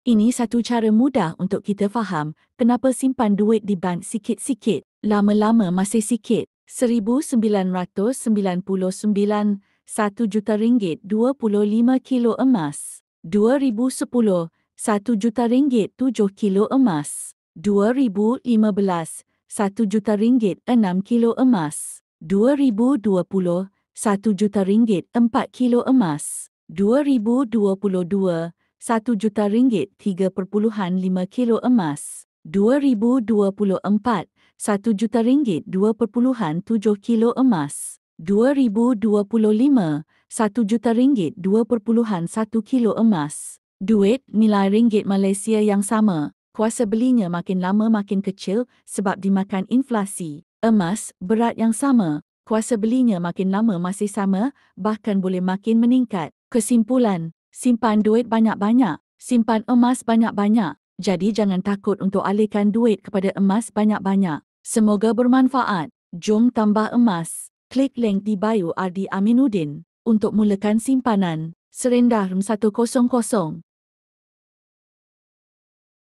Ini satu cara mudah untuk kita faham kenapa simpan duit di bank sikit-sikit, lama-lama masih sikit. 1999, RM1 juta, 25 kilo emas. 2010, RM1 juta, 7 kilo emas. 2015, RM1 juta, 6 kilo emas. 2020, RM1 juta, 4 kilo emas. 2022, RM1 juta, 3,5 kilo emas. 2024, RM1 juta, 2,7 kilo emas. 2025, RM1 juta, 2,1 kilo emas. Duit nilai ringgit Malaysia yang sama, kuasa belinya makin lama makin kecil sebab dimakan inflasi. Emas berat yang sama, kuasa belinya makin lama masih sama, bahkan boleh makin meningkat. Kesimpulan, simpan duit banyak-banyak, simpan emas banyak-banyak. Jadi jangan takut untuk alihkan duit kepada emas banyak-banyak. Semoga bermanfaat. Jom tambah emas. Klik link di bio Ardi Aminuddin untuk mulakan simpanan serendah RM100.